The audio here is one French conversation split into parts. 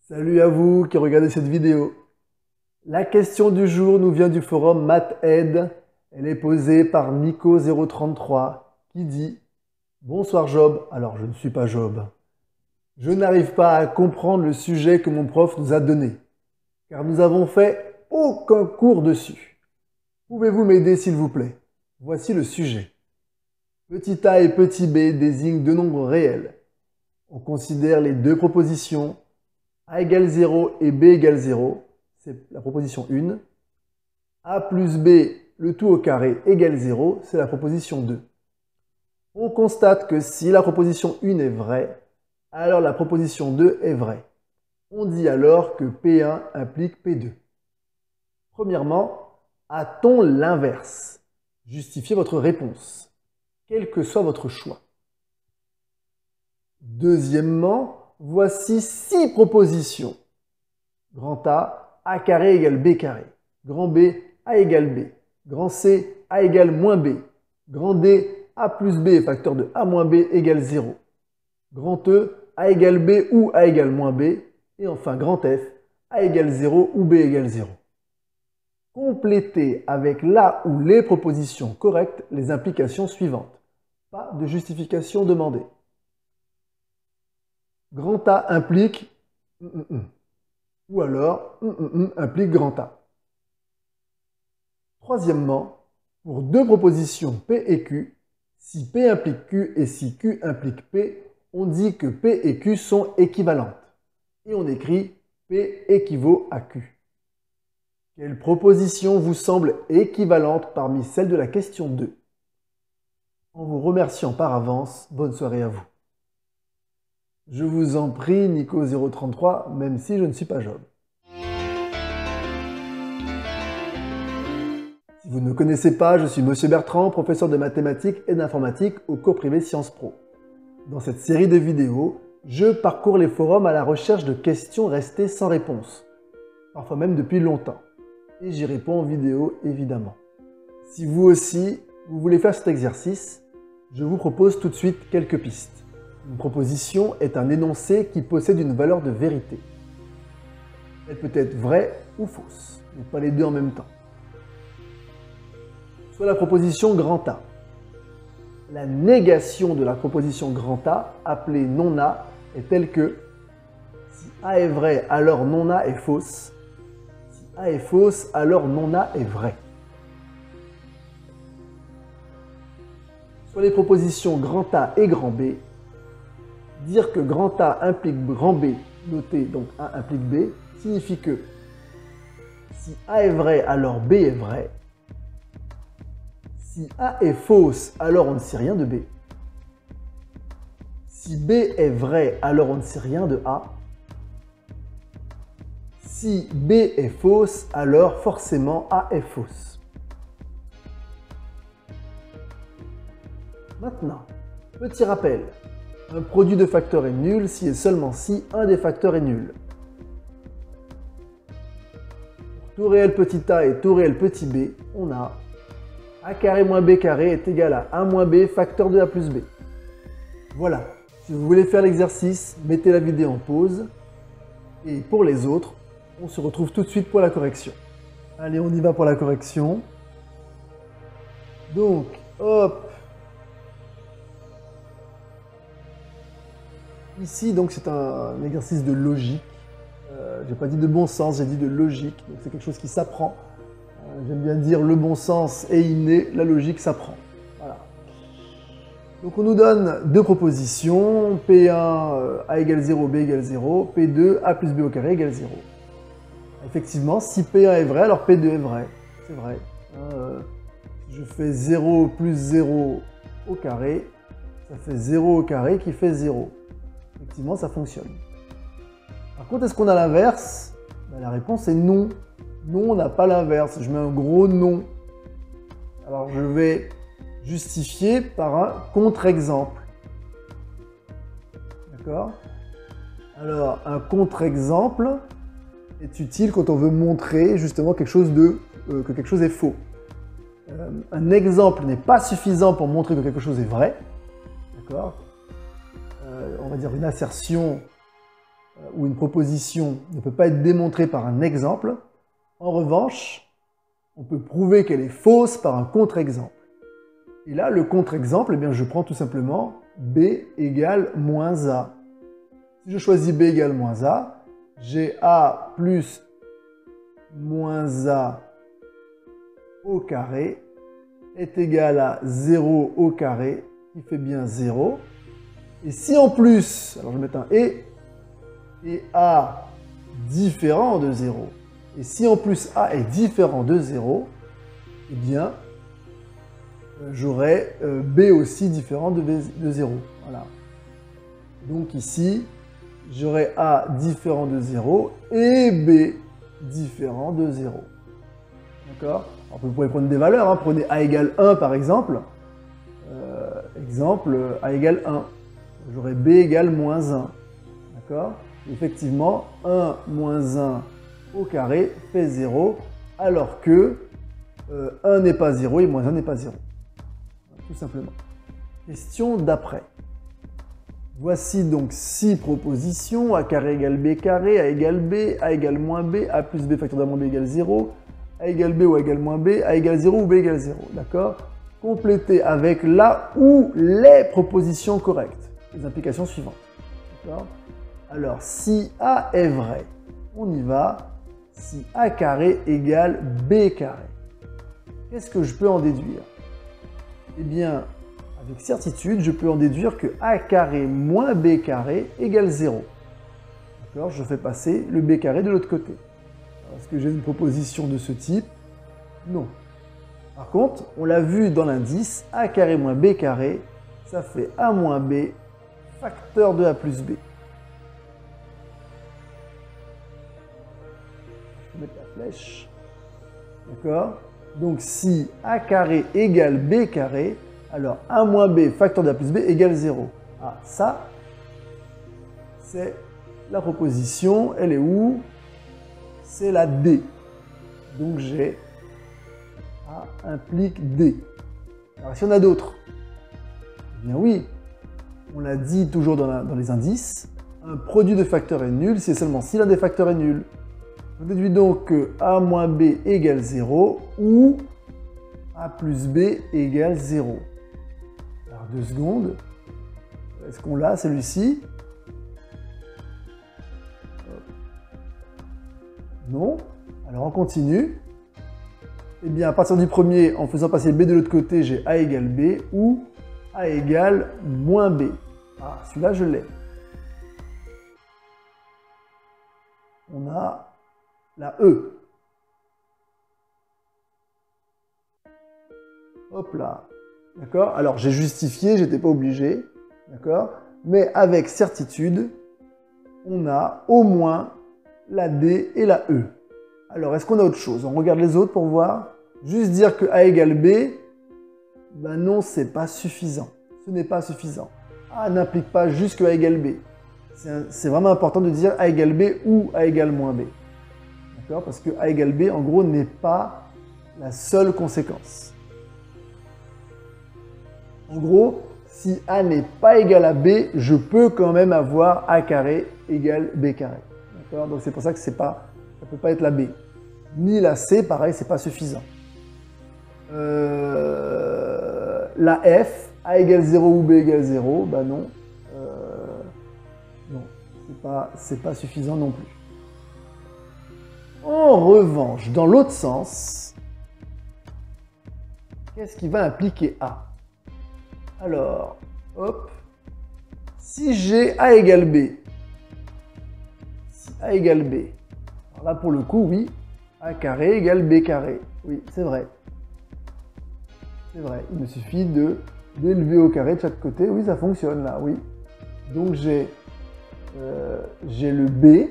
Salut à vous qui regardez cette vidéo. La question du jour nous vient du forum MathAid. Elle est posée par Nico033 qui dit « Bonsoir Job, alors je ne suis pas Job. Je n'arrive pas à comprendre le sujet que mon prof nous a donné, car nous avons fait aucun cours dessus. Pouvez-vous m'aider s'il vous plaît? Voici le sujet. Petit a et petit b désignent deux nombres réels. On considère les deux propositions a égale 0 et b égale 0, c'est la proposition 1. A plus b, le tout au carré, égale 0, c'est la proposition 2. On constate que si la proposition 1 est vraie, alors la proposition 2 est vraie. On dit alors que P1 implique P2. Premièrement, a-t-on l'inverse? Justifiez votre réponse, quel que soit votre choix. Deuxièmement, voici 6 propositions. Grand A carré égale B carré. Grand B, A égale B. Grand C, A égale moins B. Grand D, A plus B, facteur de A moins B égale 0. Grand E, A égale B ou A égale moins B. Et enfin, grand F, A égale 0 ou B égale 0. Complétez avec la ou les propositions correctes les implications suivantes. Pas de justification demandée. Grand A implique ou alors implique grand A. Troisièmement, pour deux propositions P et Q, si P implique Q et si Q implique P, on dit que P et Q sont équivalentes. Et on écrit P équivaut à Q. Quelle proposition vous semble équivalente parmi celles de la question 2? En vous remerciant par avance, bonne soirée à vous. Je vous en prie, Nico033, même si je ne suis pas Job. Si vous ne me connaissez pas, je suis Monsieur Bertrand, professeur de mathématiques et d'informatique au cours privé Sciences Po. Dans cette série de vidéos, je parcours les forums à la recherche de questions restées sans réponse, parfois même depuis longtemps. Et j'y réponds en vidéo, évidemment. Si vous aussi, vous voulez faire cet exercice, je vous propose tout de suite quelques pistes. Une proposition est un énoncé qui possède une valeur de vérité. Elle peut être vraie ou fausse, mais pas les deux en même temps. Soit la proposition grand A. La négation de la proposition grand A, appelée non A, est telle que si A est vrai, alors non A est fausse. Si A est fausse, alors non A est vrai. Soit les propositions grand A et grand B. Dire que grand A implique grand B, noté donc A implique B, signifie que si A est vrai, alors B est vrai. Si A est fausse, alors on ne sait rien de B. Si B est vrai, alors on ne sait rien de A. Si B est fausse, alors forcément A est fausse. Maintenant, petit rappel. Un produit de facteurs est nul si et seulement si un des facteurs est nul. Pour tout réel petit a et tout réel petit b, on a a carré moins b carré est égal à a moins b facteur de a plus b. Voilà, si vous voulez faire l'exercice, mettez la vidéo en pause. Et pour les autres, on se retrouve tout de suite pour la correction. Allez, on y va pour la correction. Donc, hop. Ici, donc, c'est un exercice de logique. J'ai pas dit de bon sens, j'ai dit de logique. Donc, c'est quelque chose qui s'apprend. J'aime bien dire le bon sens est inné, la logique s'apprend. Voilà. Donc, on nous donne deux propositions. P1, A égale 0, B égale 0. P2, A plus B au carré égale 0. Effectivement, si P1 est vrai, alors P2 est vrai. C'est vrai. Je fais 0 plus 0 au carré. Ça fait 0 au carré qui fait 0. Effectivement, ça fonctionne. Par contre, est-ce qu'on a l'inverse? La réponse est non. Non, on n'a pas l'inverse. Je mets un gros non. Alors, je vais justifier par un contre-exemple. D'accord? Alors, un contre-exemple est utile quand on veut montrer justement quelque chose que quelque chose est faux. Un exemple n'est pas suffisant pour montrer que quelque chose est vrai. D'accord? On va dire une assertion ou une proposition ne peut pas être démontrée par un exemple. En revanche, on peut prouver qu'elle est fausse par un contre-exemple. Et là, le contre-exemple, eh bien, je prends tout simplement B égale moins A. Si je choisis B égale moins A, j'ai A plus moins A au carré est égal à 0 au carré, qui fait bien 0. Et si en plus, alors je vais mettre un et A différent de 0, et si en plus A est différent de 0, eh bien, j'aurai B aussi différent de 0. Voilà. Donc ici, j'aurai A différent de 0 et B différent de 0. D'accord? Alors vous pouvez prendre des valeurs, hein. Prenez A égale 1 par exemple. Exemple, A égale 1. J'aurai B égale moins 1. D'accord? Effectivement, 1 moins 1 au carré fait 0, alors que 1 n'est pas 0 et moins 1 n'est pas 0. Tout simplement. Question d'après. Voici donc 6 propositions. A carré égale B carré, A égale B, A égale moins B, A plus B facteur d'un moins B égale 0, A égale B ou A égale moins B, A égale 0 ou B égale 0. D'accord? Complétez avec la ou les propositions correctes. Les implications suivantes. D'accord? Alors, si A est vrai, on y va. Si A carré égale B carré, qu'est-ce que je peux en déduire? Eh bien, avec certitude, je peux en déduire que A carré moins B carré égale 0. D'accord? Je fais passer le B carré de l'autre côté. Est-ce que j'ai une proposition de ce type? Non. Par contre, on l'a vu dans l'indice, A carré moins B carré, ça fait A moins B facteur de A plus B. Je vais mettre la flèche. D'accord? Donc si A carré égale B carré, alors A moins B facteur de A plus B égale 0. Ah, ça, c'est la proposition. Elle est où? C'est la D. Donc j'ai A implique D. Alors si on a d'autres, eh bien oui, on l'a dit toujours dans les indices, un produit de facteurs est nul si et seulement si l'un des facteurs est nul. On déduit donc que A moins B égale 0 ou A plus B égale 0. Alors 2 secondes. Est-ce qu'on l'a celui-ci? Non. Alors on continue. Eh bien à partir du premier, en faisant passer B de l'autre côté, j'ai A égale B ou A égale moins B. Ah, celui-là je l'ai. On a la E. Hop là. D'accord? Alors j'ai justifié, j'étais pas obligé. D'accord? Mais avec certitude, on a au moins la D et la E. Alors est-ce qu'on a autre chose? On regarde les autres pour voir. Juste dire que A égale B, ben non, c'est pas suffisant. Ce n'est pas suffisant. A n'implique pas juste que A égale B. C'est vraiment important de dire A égale B ou A égale moins B. D'accord? Parce que A égale B, en gros, n'est pas la seule conséquence. En gros, si A n'est pas égal à B, je peux quand même avoir A carré égale B carré. D'accord? Donc c'est pour ça que ça ne peut pas être la B. Ni la C, pareil, c'est pas suffisant. La F, A égale 0 ou B égale 0, ben non. Non, c'est pas suffisant non plus. En revanche, dans l'autre sens, qu'est-ce qui va impliquer A? Alors, hop, si j'ai A égale B, si A égale B, alors là pour le coup, oui, A carré égale B carré. Oui, c'est vrai. C'est vrai, il me suffit d'élever au carré de chaque côté. Oui, ça fonctionne là, oui. Donc j'ai le B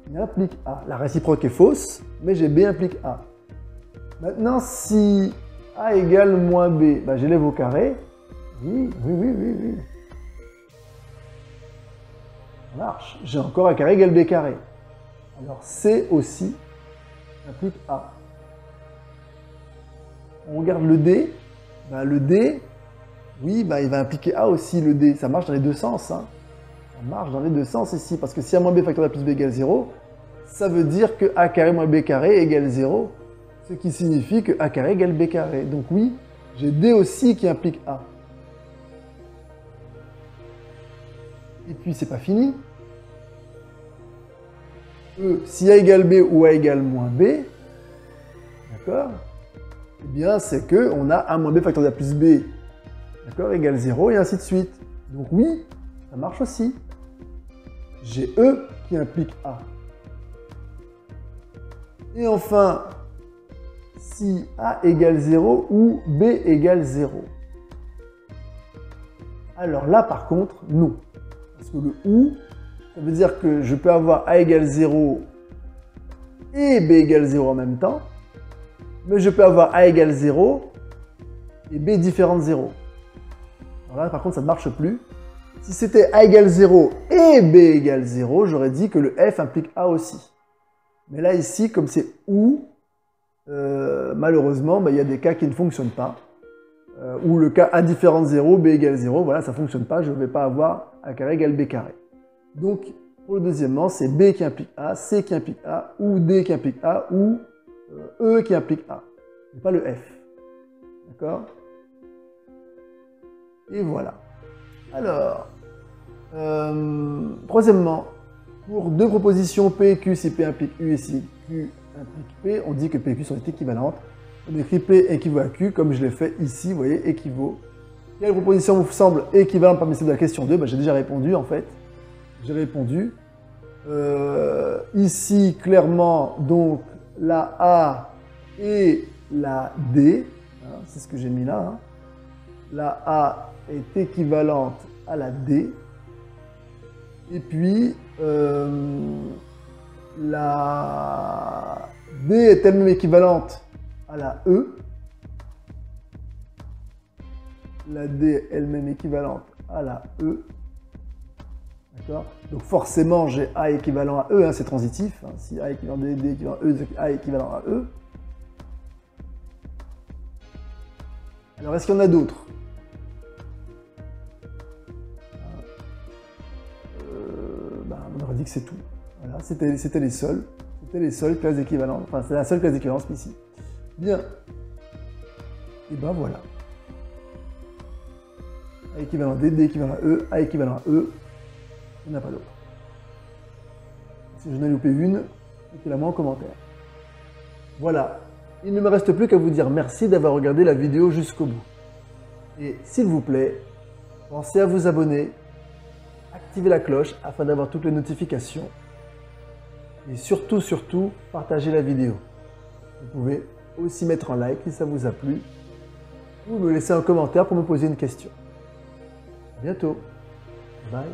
qui implique A. La réciproque est fausse, mais j'ai B implique A. Maintenant, si A égale moins B, bah, j'élève au carré. Oui. Ça marche. J'ai encore A carré égale B carré. Alors C aussi implique A. On regarde le D. Bah, le D, oui, bah, il va impliquer A aussi, le D. Ça marche dans les deux sens. Hein. Ça marche dans les deux sens ici, parce que si a moins b factoriel plus b égale 0, ça veut dire que a carré moins b carré égale 0, ce qui signifie que a carré égale b carré. Donc oui, j'ai d aussi qui implique a. Et puis c'est pas fini. Si a égale b ou a égale moins b, d'accord, eh bien c'est que on a a moins b factoriel plus b, d'accord, égale 0 et ainsi de suite. Donc oui, ça marche aussi. J'ai E qui implique A. Et enfin, si A égale 0 ou B égale 0. Alors là, par contre, non. Parce que le OU, ça veut dire que je peux avoir A égale 0 et B égale 0 en même temps. Mais je peux avoir A égale 0 et B différent de 0. Alors là, par contre, ça ne marche plus. Si c'était A égale 0 et B égale 0, j'aurais dit que le F implique A aussi. Mais là, ici, comme c'est OU, malheureusement, il y a des cas qui ne fonctionnent pas. Ou le cas A différent de 0, B égale 0, voilà, ça ne fonctionne pas, je ne vais pas avoir A carré égale B carré. Donc, pour le deuxièmement, c'est B qui implique A, C qui implique A, ou D qui implique A, ou E qui implique A, et pas le F. D'accord? Et voilà. Alors, troisièmement, pour deux propositions P et Q, si P implique U et si Q implique P, on dit que P et Q sont équivalentes. On écrit P équivaut à Q, comme je l'ai fait ici, vous voyez, équivaut. Quelle proposition vous semble équivalente parmi celles de la question 2? J'ai déjà répondu, en fait. J'ai répondu. Ici, clairement, donc, la A et la D, hein, c'est ce que j'ai mis là. Hein. La A est équivalente à la D. Et puis, la D est elle-même équivalente à la E. La D est elle-même équivalente à la E. D'accord? Donc forcément, j'ai A équivalent à E, hein, c'est transitif. Hein. Si A équivalent à D, D équivalent à E, A équivalent à E. Alors, est-ce qu'il y en a d'autres? On aurait dit que c'est tout. Voilà, c'était les seules. C'était les seules classes équivalentes. Enfin, c'est la seule classe d'équivalence ici. Bien. Et ben voilà. A équivalent à D, D équivalent à E, A équivalent à E. Il n'y en a pas d'autre. Si je n'ai loupé une, mettez-la moi en commentaire. Voilà. Il ne me reste plus qu'à vous dire merci d'avoir regardé la vidéo jusqu'au bout. Et s'il vous plaît, pensez à vous abonner, activez la cloche afin d'avoir toutes les notifications. Et surtout, partagez la vidéo. Vous pouvez aussi mettre un like si ça vous a plu, ou me laisser un commentaire pour me poser une question. À bientôt. Bye.